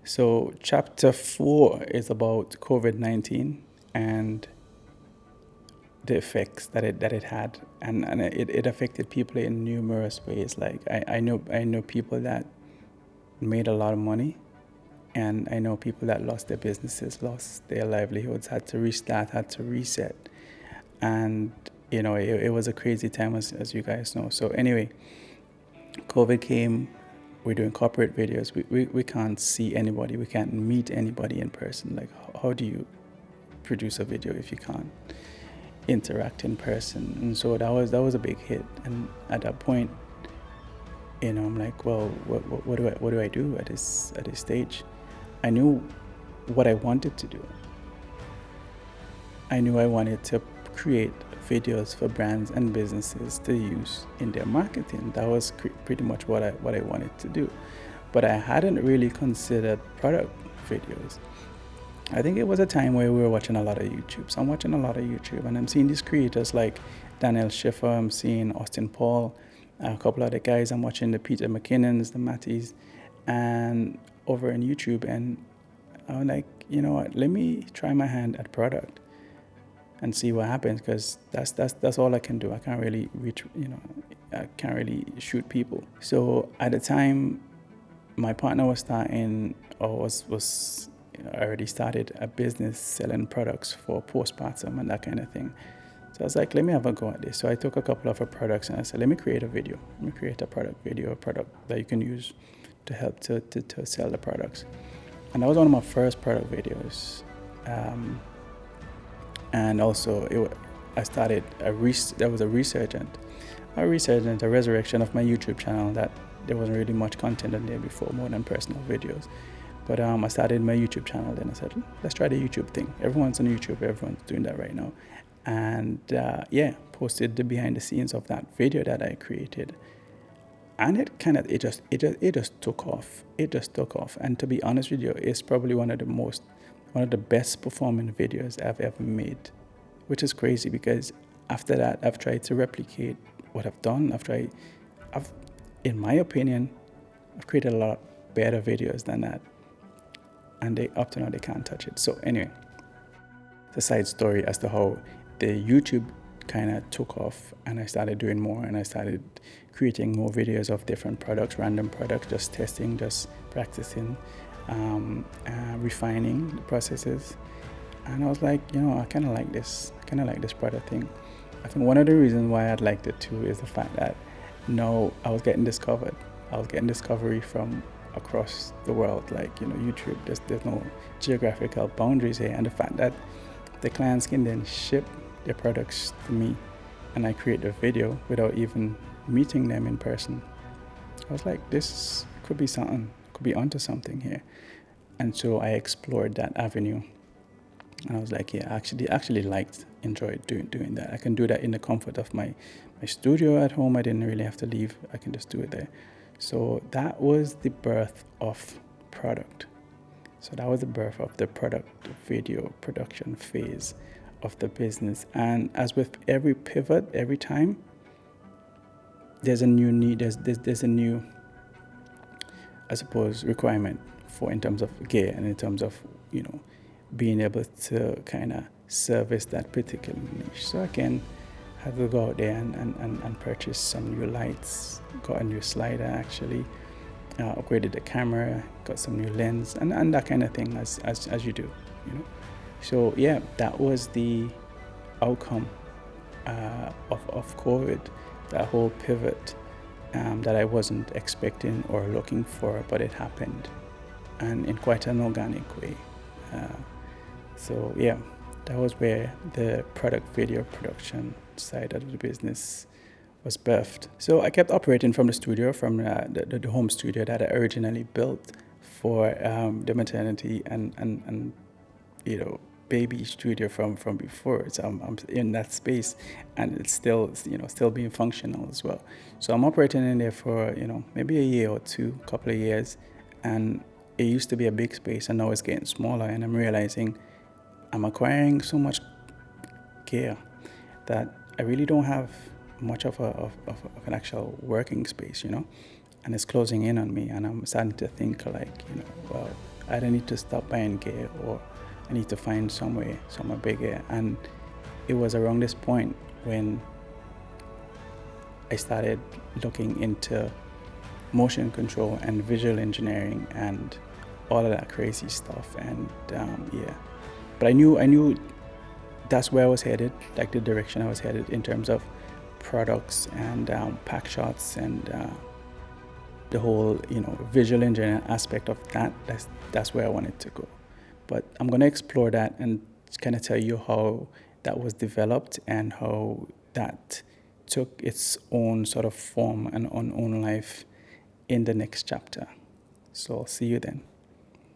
So chapter 4 is about COVID-19 and the effects that it had, and it affected people in numerous ways. Like I know people that made a lot of money, and I know people that lost their businesses, lost their livelihoods, had to restart, had to reset, and it was a crazy time, as you guys know. So anyway, COVID came. We're doing corporate videos. We can't see anybody. We can't meet anybody in person. Like, how do you produce a video if you can't interact in person? And so that was a big hit. And at that point, I'm like, well, what do I do at this stage? I knew what I wanted to do. I knew I wanted to create videos for brands and businesses to use in their marketing. That was pretty much what I wanted to do. But I hadn't really considered product videos. I think it was a time where we were watching a lot of YouTube. So I'm watching a lot of YouTube, and I'm seeing these creators like Daniel Schiffer, I'm seeing Austin Paul, a couple of the guys. I'm watching the Peter McKinnons, the Matties, and over on YouTube. And I'm like, you know what? Let me try my hand at product and see what happens, because that's all I can do. I can't really reach, I can't really shoot people. So at the time, my partner was starting, or was already started a business selling products for postpartum and that kind of thing. So I was like, let me have a go at this. So I took a couple of her products and I said, let me create a video. Let me create a product video, a product that you can use to help to sell the products. And that was one of my first product videos. And also, I started there was a resurgence, a resurrection of my YouTube channel, that there wasn't really much content on there before, more than personal videos. But I started my YouTube channel, then I said, let's try the YouTube thing. Everyone's on YouTube, everyone's doing that right now. And posted the behind the scenes of that video that I created. And it just took off. It just took off. And to be honest with you, it's probably one of the best performing videos I've ever made, which is crazy, because after that, I've tried to replicate what I've done. In my opinion, I've created a lot better videos than that. And up to now, they can't touch it. So anyway, it's a side story as to how the YouTube kind of took off, and I started doing more, and I started creating more videos of different products, random products, just testing, just practicing, refining the processes. And I was like, I kind of like this product thing. I think one of the reasons why I'd liked it too is the fact that I was getting discovered. I was getting discovery from across the world, like YouTube. There's no geographical boundaries here, and the fact that the clients can then ship their products to me, and I create a video without even meeting them in person. I was like, this could be something, could be onto something here. And so I explored that avenue, and I was like, yeah, I actually enjoyed doing that. I can do that in the comfort of my studio at home. I didn't really have to leave. I can just do it there. So that was the birth of product. So that was the birth of the product video production phase of the business. And as with every pivot, every time, there's a new need, there's a new, I suppose, requirement in terms of gear, and in terms of, being able to kind of service that particular niche. So again, I had to go out there and purchase some new lights, got a new slider actually, upgraded the camera, got some new lens, and that kind of thing, as you do, So yeah, that was the outcome of COVID, that whole pivot that I wasn't expecting or looking for, but it happened, and in quite an organic way. So yeah, that was where the product video production side of the business was birthed. So I kept operating from the studio, from the home studio that I originally built for the maternity and baby studio from before. So I'm in that space, and it's still being functional as well. So I'm operating in there for maybe a year or two, couple of years, and it used to be a big space, and now it's getting smaller, and I'm realizing I'm acquiring so much gear that I really don't have much of an actual working space, and it's closing in on me, and I'm starting to think like, well, I don't need to stop buying gear, or I need to find somewhere bigger. And it was around this point when I started looking into motion control and visual engineering and all of that crazy stuff. And yeah, but I knew that's where I was headed, like the direction I was headed in terms of products and pack shots and the whole, visual engineering aspect of that. That's where I wanted to go. But I'm gonna explore that and kind of tell you how that was developed and how that took its own sort of form and own life in the next chapter. So I'll see you then.